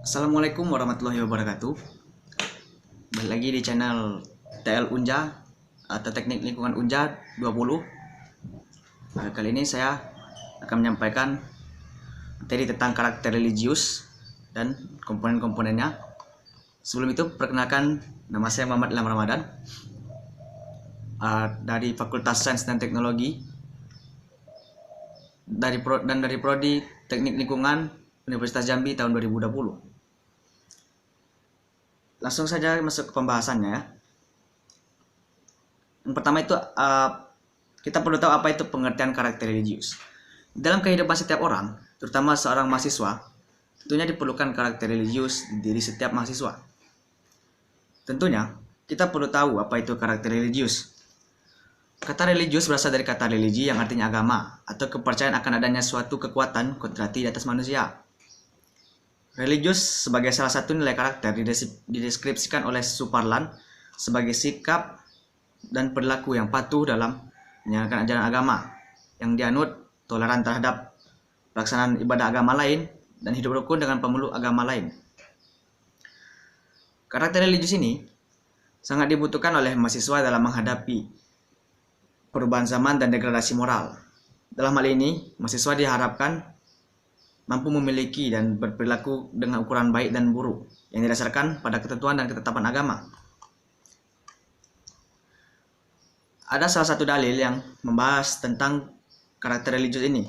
Assalamualaikum warahmatullahi wabarakatuh. Balik lagi di channel TL Unja atau Teknik Lingkungan Unja 20. Kali ini saya akan menyampaikan materi tentang karakter religius dan komponen-komponennya. Sebelum itu, perkenalkan, nama saya Muhammad Ilham Ramadan, dari Fakultas Sains dan Teknologi dari Prodi Teknik Lingkungan Universitas Jambi tahun 2020. Langsung saja masuk ke pembahasannya ya. Yang pertama itu kita perlu tahu apa itu pengertian karakter religius. Dalam kehidupan setiap orang, terutama seorang mahasiswa, tentunya diperlukan karakter religius di diri setiap mahasiswa. Tentunya kita perlu tahu apa itu karakter religius. Kata religius berasal dari kata religi yang artinya agama atau kepercayaan akan adanya suatu kekuatan kodrati di atas manusia. Religius sebagai salah satu nilai karakter dideskripsikan oleh Suparlan sebagai sikap dan perilaku yang patuh dalam menjalankan ajaran agama, yang dianut, toleran terhadap pelaksanaan ibadah agama lain, dan hidup rukun dengan pemeluk agama lain. Karakter religius ini sangat dibutuhkan oleh mahasiswa dalam menghadapi perubahan zaman dan degradasi moral. Dalam hal ini, mahasiswa diharapkan mampu memiliki dan berperilaku dengan ukuran baik dan buruk yang didasarkan pada ketentuan dan ketetapan agama. Ada salah satu dalil yang membahas tentang karakter religius ini,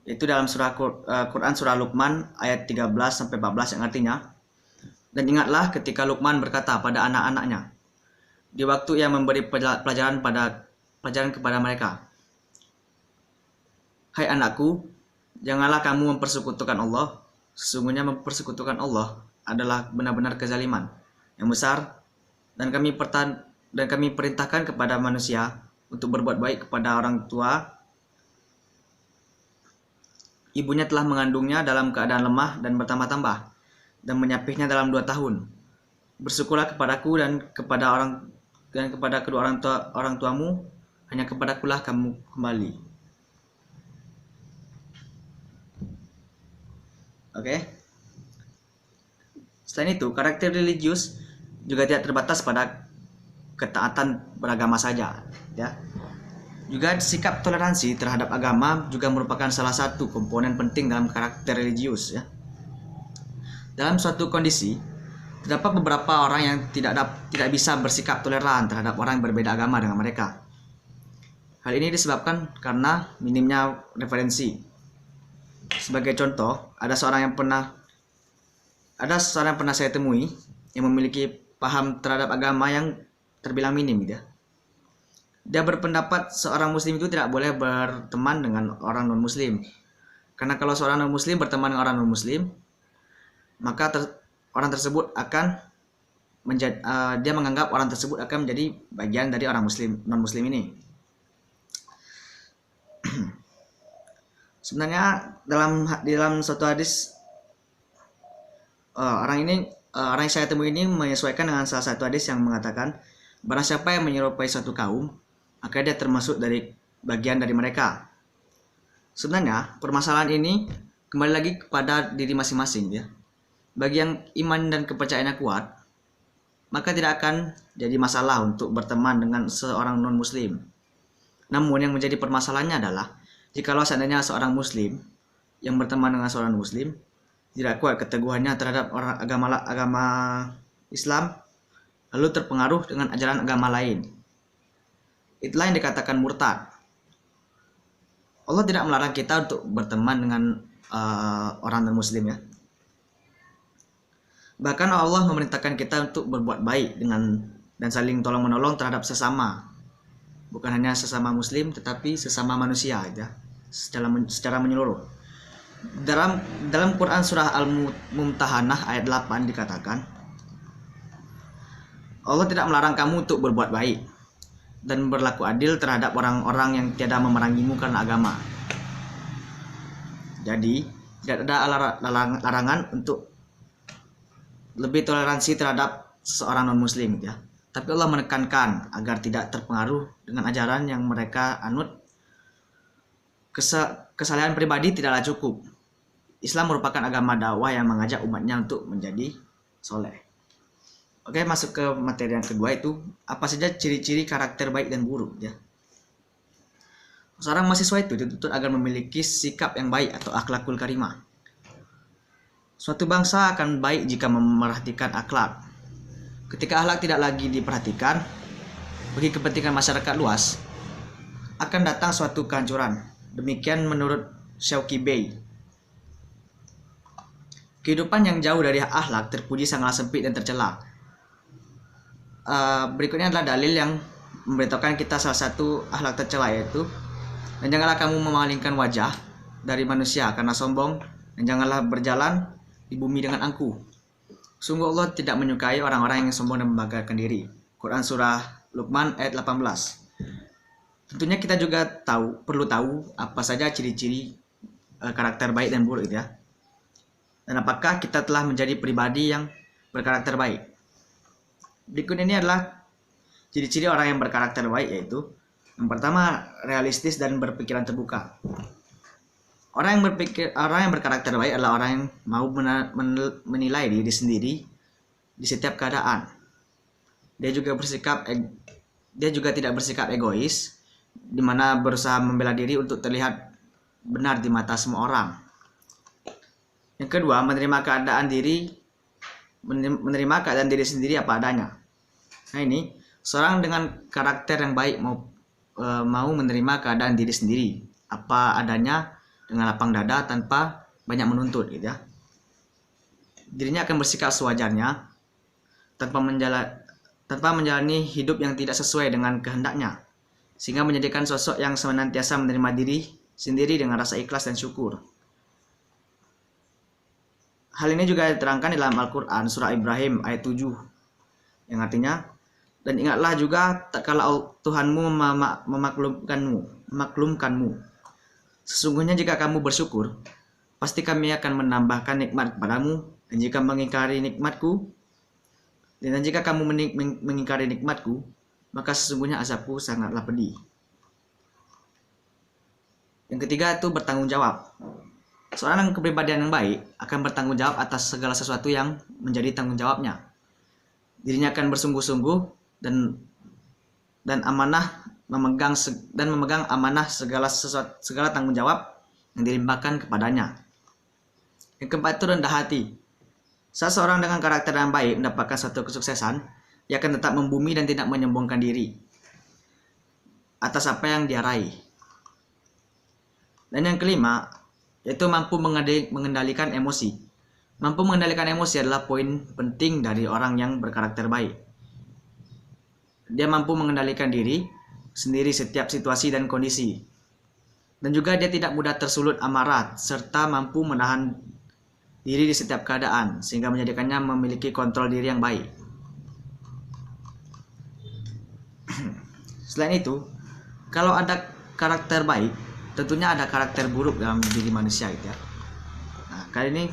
yaitu dalam surah Quran surah Luqman ayat 13-14 yang artinya, "Dan ingatlah ketika Luqman berkata pada anak-anaknya di waktu ia memberi pelajaran kepada mereka, Hai anakku, janganlah kamu mempersekutukan Allah. Sesungguhnya mempersekutukan Allah adalah benar-benar kezaliman yang besar, dan kami perintahkan kepada manusia untuk berbuat baik kepada orang tua. Ibunya telah mengandungnya dalam keadaan lemah dan bertambah-tambah, dan menyapihnya dalam 2 tahun. Bersyukurlah kepadaku dan kepada kedua orang tuamu, hanya kepadakulah kamu kembali." Oke. Selain itu, karakter religius juga tidak terbatas pada ketaatan beragama saja, ya. Juga sikap toleransi terhadap agama juga merupakan salah satu komponen penting dalam karakter religius, ya. Dalam suatu kondisi, terdapat beberapa orang yang tidak bisa bersikap toleran terhadap orang yang berbeda agama dengan mereka. Hal ini disebabkan karena minimnya referensi. Sebagai contoh, ada seorang yang pernah saya temui yang memiliki paham terhadap agama yang terbilang minim, gitu ya. Dia berpendapat seorang muslim itu tidak boleh berteman dengan orang non-muslim. Karena kalau seorang non-muslim berteman dengan orang non-muslim, maka orang tersebut akan dia menganggap orang tersebut akan menjadi bagian dari orang muslim non-muslim ini. Sebenarnya dalam suatu hadis, orang yang saya temui ini menyesuaikan dengan salah satu hadis yang mengatakan, barang siapa yang menyerupai suatu kaum, maka dia termasuk dari bagian dari mereka. Sebenarnya permasalahan ini kembali lagi kepada diri masing-masing, ya. Bagi yang iman dan kepercayaannya kuat, maka tidak akan jadi masalah untuk berteman dengan seorang non-muslim. Namun yang menjadi permasalahannya adalah jikalau seandainya seorang muslim yang berteman dengan seorang muslim tidak kuat keteguhannya terhadap orang agama Islam, lalu terpengaruh dengan ajaran agama lain, itulah yang dikatakan murtad. Allah tidak melarang kita untuk berteman dengan orang non-muslim, ya. Bahkan Allah memerintahkan kita untuk berbuat baik dan saling tolong menolong terhadap sesama. Bukan hanya sesama muslim, tetapi sesama manusia, ya, secara menyeluruh. Dalam Quran surah Al-Mumtahanah ayat 8 dikatakan, Allah tidak melarang kamu untuk berbuat baik dan berlaku adil terhadap orang-orang yang tiada memerangimu karena agama. Jadi tidak ada larangan untuk lebih toleransi terhadap seorang non-muslim, ya. Tapi Allah menekankan agar tidak terpengaruh dengan ajaran yang mereka anut. Kesalahan pribadi tidaklah cukup. Islam merupakan agama dakwah yang mengajak umatnya untuk menjadi soleh. Oke, masuk ke materi yang kedua, itu apa saja ciri-ciri karakter baik dan buruk ya. Seorang mahasiswa itu dituntut agar memiliki sikap yang baik atau akhlakul karimah. Suatu bangsa akan baik jika memerhatikan akhlak. Ketika akhlak tidak lagi diperhatikan bagi kepentingan masyarakat luas, akan datang suatu kehancuran. Demikian menurut Shauki Bey. Kehidupan yang jauh dari akhlak terpuji sangatlah sempit dan tercela. Berikutnya adalah dalil yang memberitahukan kita salah satu akhlak tercela, yaitu, dan janganlah kamu memalingkan wajah dari manusia karena sombong, dan janganlah berjalan di bumi dengan angkuh. Sungguh Allah tidak menyukai orang-orang yang sombong dan membanggakan diri. Quran Surah Luqman ayat 18. Tentunya kita juga perlu tahu apa saja ciri-ciri karakter baik dan buruk ya. Dan apakah kita telah menjadi pribadi yang berkarakter baik. Berikut ini adalah ciri-ciri orang yang berkarakter baik, yaitu yang pertama, realistis dan berpikiran terbuka. Orang yang berkarakter baik adalah orang yang mau menilai diri sendiri di setiap keadaan. Dia juga tidak bersikap egois, di mana berusaha membela diri untuk terlihat benar di mata semua orang. Yang kedua, menerima keadaan diri sendiri apa adanya. Nah ini, seorang dengan karakter yang baik mau menerima keadaan diri sendiri apa adanya dengan lapang dada tanpa banyak menuntut gitu ya. Dirinya akan bersikap sewajarnya tanpa menjalani hidup yang tidak sesuai dengan kehendaknya, sehingga menjadikan sosok yang senantiasa menerima diri sendiri dengan rasa ikhlas dan syukur. Hal ini juga diterangkan dalam Al-Quran Surah Ibrahim ayat 7, yang artinya, dan ingatlah juga tak kala Tuhanmu memaklumkanmu. Sesungguhnya jika kamu bersyukur, pasti kami akan menambahkan nikmat kepadamu, dan jika kamu mengingkari nikmatku, maka sesungguhnya azabku sangatlah pedih. Yang ketiga itu bertanggung jawab. Seorang kepribadian yang baik akan bertanggung jawab atas segala sesuatu yang menjadi tanggung jawabnya. Dirinya akan bersungguh-sungguh dan memegang amanah segala tanggung jawab yang dilimpahkan kepadanya. Yang keempat itu rendah hati. Saat seorang dengan karakter yang baik mendapatkan suatu kesuksesan, ia akan tetap membumi dan tidak menyombongkan diri atas apa yang dia raih. Dan yang kelima, yaitu mampu mengendalikan emosi. Mampu mengendalikan emosi adalah poin penting dari orang yang berkarakter baik. Dia mampu mengendalikan diri sendiri setiap situasi dan kondisi. Dan juga dia tidak mudah tersulut amarah, serta mampu menahan diri di setiap keadaan, sehingga menjadikannya memiliki kontrol diri yang baik. Selain itu, kalau ada karakter baik, tentunya ada karakter buruk dalam diri manusia gitu ya. Nah, kali ini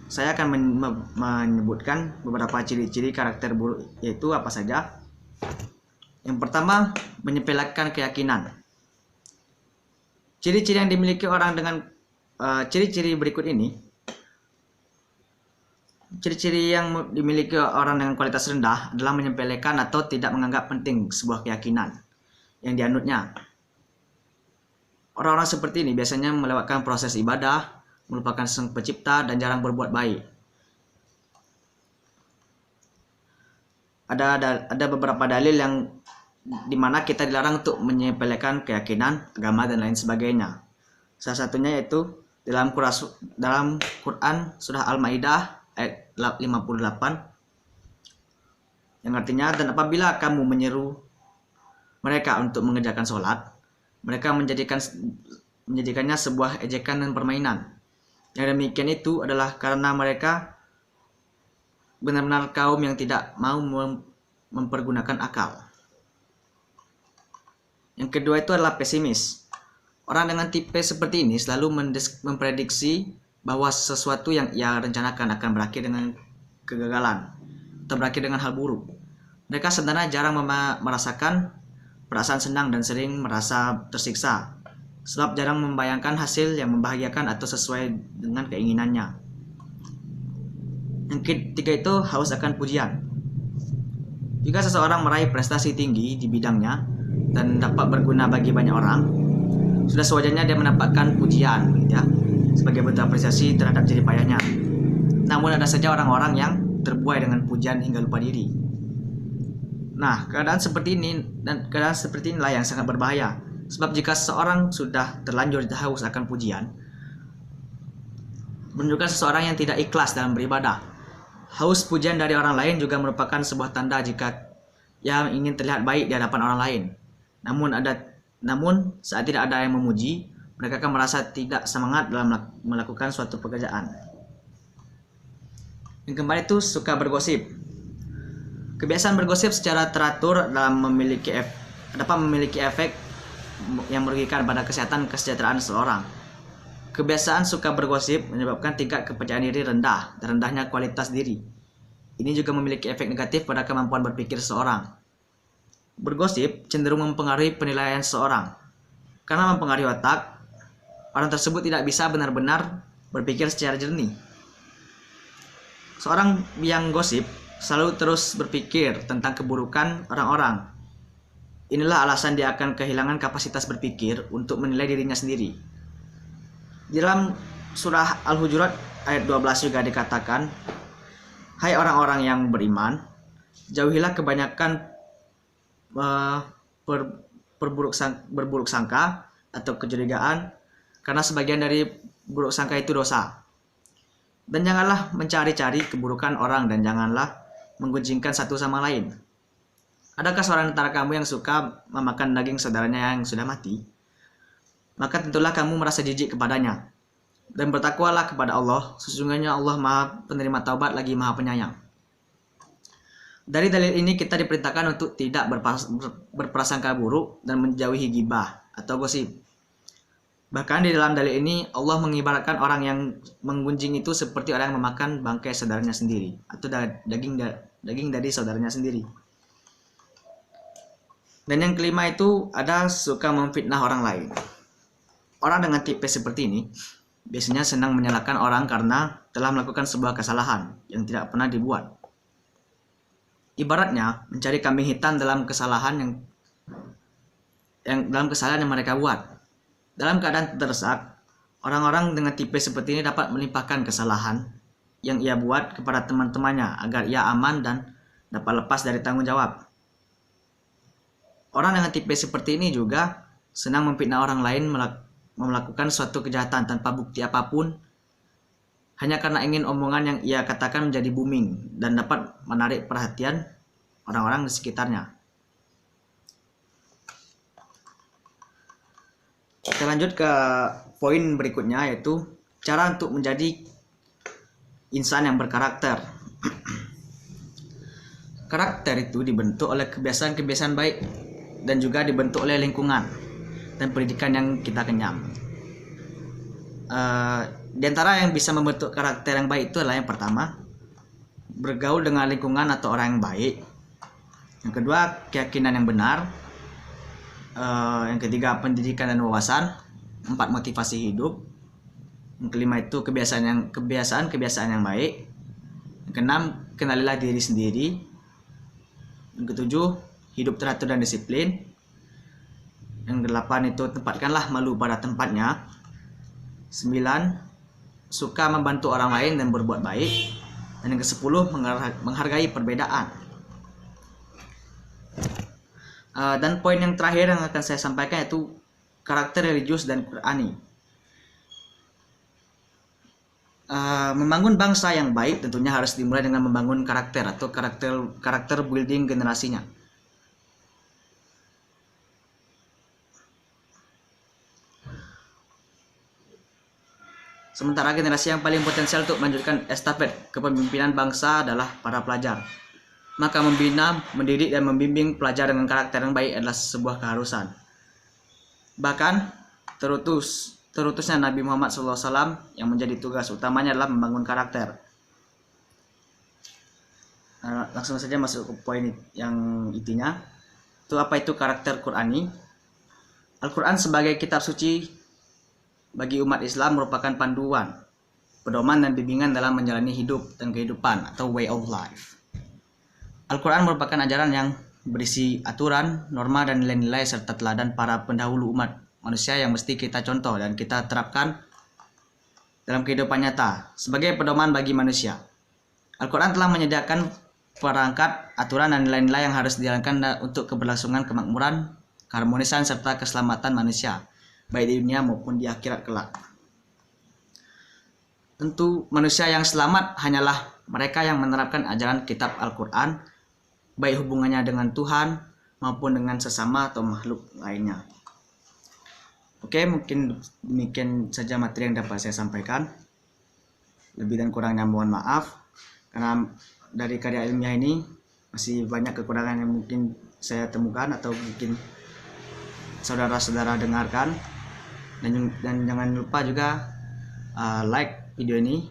saya akan menyebutkan beberapa ciri-ciri karakter buruk, yaitu apa saja. Yang pertama, menyepelekan keyakinan. Ciri-ciri yang dimiliki orang dengan ciri-ciri berikut ini. Ciri-ciri yang dimiliki orang dengan kualitas rendah adalah menyepelekan atau tidak menganggap penting sebuah keyakinan yang dianutnya. Orang-orang seperti ini biasanya melewatkan proses ibadah, melupakan Sang Pencipta, dan jarang berbuat baik. Ada beberapa dalil yang dimana kita dilarang untuk menyepelekan keyakinan, agama, dan lain sebagainya. Salah satunya yaitu dalam Quran Surah Al-Maidah ayat 58, yang artinya, dan apabila kamu menyeru mereka untuk mengerjakan sholat, mereka menjadikannya sebuah ejekan dan permainan. Yang demikian itu adalah karena mereka benar-benar kaum yang tidak mau mempergunakan akal. Yang kedua itu adalah pesimis. Orang dengan tipe seperti ini selalu memprediksi bahwa sesuatu yang ia rencanakan akan berakhir dengan kegagalan atau berakhir dengan hal buruk. Mereka sebenarnya jarang merasakan perasaan senang dan sering merasa tersiksa. sebab jarang membayangkan hasil yang membahagiakan atau sesuai dengan keinginannya. Yang ketiga itu haus akan pujian. Jika seseorang meraih prestasi tinggi di bidangnya dan dapat berguna bagi banyak orang, sudah sewajarnya dia mendapatkan pujian, gitu ya, sebagai bentuk apresiasi terhadap jerih payahnya. Namun ada saja orang-orang yang terbuai dengan pujian hingga lupa diri. Nah, keadaan seperti inilah yang sangat berbahaya. Sebab jika seseorang sudah terlanjur haus akan pujian, menunjukkan seseorang yang tidak ikhlas dalam beribadah. Haus pujian dari orang lain juga merupakan sebuah tanda jika ia ingin terlihat baik di hadapan orang lain. Namun saat tidak ada yang memuji, mereka akan merasa tidak semangat dalam melakukan suatu pekerjaan. Yang keempat itu suka bergosip. Kebiasaan bergosip secara teratur dapat memiliki efek yang merugikan pada kesejahteraan seseorang. Kebiasaan suka bergosip menyebabkan tingkat kepercayaan diri rendah dan rendahnya kualitas diri. Ini juga memiliki efek negatif pada kemampuan berpikir seseorang. Bergosip cenderung mempengaruhi penilaian seseorang. Karena mempengaruhi otak, orang tersebut tidak bisa benar-benar berpikir secara jernih. Seorang yang gosip selalu terus berpikir tentang keburukan orang-orang. Inilah alasan dia akan kehilangan kapasitas berpikir untuk menilai dirinya sendiri. Di dalam surah Al-Hujurat ayat 12 juga dikatakan, "Hai orang-orang yang beriman, jauhilah kebanyakan berburuk sangka atau kecurigaan, karena sebagian dari buruk sangka itu dosa. Dan janganlah mencari-cari keburukan orang dan janganlah menggunjingkan satu sama lain. Adakah seorang antara kamu yang suka memakan daging saudaranya yang sudah mati? Maka tentulah kamu merasa jijik kepadanya. Dan bertakwalah kepada Allah, sesungguhnya Allah Maha Penerima Taubat lagi Maha Penyayang." Dari dalil ini kita diperintahkan untuk tidak berprasangka buruk dan menjauhi ghibah atau gosip. Bahkan di dalam dalil ini Allah mengibaratkan orang yang menggunjing itu seperti orang yang memakan bangkai saudaranya sendiri atau daging dari saudaranya sendiri. Dan yang kelima itu ada suka memfitnah orang lain. Orang dengan tipe seperti ini biasanya senang menyalahkan orang karena telah melakukan sebuah kesalahan yang tidak pernah dibuat. Ibaratnya mencari kambing hitam dalam kesalahan yang mereka buat. Dalam keadaan terdesak, orang-orang dengan tipe seperti ini dapat melimpahkan kesalahan yang ia buat kepada teman-temannya agar ia aman dan dapat lepas dari tanggung jawab. Orang dengan tipe seperti ini juga senang memfitnah orang lain melakukan suatu kejahatan tanpa bukti apapun, hanya karena ingin omongan yang ia katakan menjadi booming dan dapat menarik perhatian orang-orang di sekitarnya. Kita lanjut ke poin berikutnya, yaitu cara untuk menjadi insan yang berkarakter. Karakter itu dibentuk oleh kebiasaan-kebiasaan baik dan juga dibentuk oleh lingkungan dan pendidikan yang kita kenyam. Di antara yang bisa membentuk karakter yang baik itu adalah yang pertama, bergaul dengan lingkungan atau orang yang baik. Yang kedua, keyakinan yang benar. Yang ketiga, pendidikan dan wawasan. 4, motivasi hidup. Yang kelima itu kebiasaan yang baik. Yang keenam, kenalilah diri sendiri. Yang ketujuh, hidup teratur dan disiplin. Yang kedelapan itu tempatkanlah malu pada tempatnya. 9, suka membantu orang lain dan berbuat baik. Dan yang ke-10, menghargai perbedaan. Dan poin yang terakhir yang akan saya sampaikan yaitu karakter religius dan Qur'ani. Membangun bangsa yang baik tentunya harus dimulai dengan membangun karakter atau karakter building generasinya. Sementara generasi yang paling potensial untuk melanjutkan estafet kepemimpinan bangsa adalah para pelajar. Maka membina, mendidik, dan membimbing pelajar dengan karakter yang baik adalah sebuah keharusan. Bahkan terutusnya Nabi Muhammad SAW yang menjadi tugas utamanya adalah membangun karakter. Langsung saja masuk ke poin yang intinya. Apa itu karakter Qur'ani? Al-Quran sebagai kitab suci bagi umat Islam merupakan panduan, pedoman dan bimbingan dalam menjalani hidup dan kehidupan atau way of life. Al-Quran merupakan ajaran yang berisi aturan, norma, dan nilai-nilai serta teladan para pendahulu umat manusia yang mesti kita contoh dan kita terapkan dalam kehidupan nyata sebagai pedoman bagi manusia. Al-Quran telah menyediakan perangkat, aturan, dan nilai-nilai yang harus dijalankan untuk keberlangsungan kemakmuran, keharmonisan, serta keselamatan manusia, baik di dunia maupun di akhirat kelak. Tentu manusia yang selamat hanyalah mereka yang menerapkan ajaran kitab Al-Quran, baik hubungannya dengan Tuhan maupun dengan sesama atau makhluk lainnya. Oke, mungkin demikian saja materi yang dapat saya sampaikan. Lebih dan kurangnya mohon maaf, karena dari karya ilmiah ini masih banyak kekurangan yang mungkin saya temukan atau mungkin saudara-saudara dengarkan. Dan jangan lupa juga like video ini,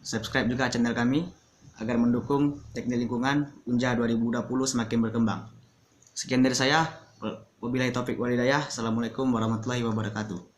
subscribe juga channel kami agar mendukung teknik lingkungan Unja 2020 semakin berkembang. Sekian dari saya. Wabillahi taufik walhidayah. Assalamualaikum warahmatullahi wabarakatuh.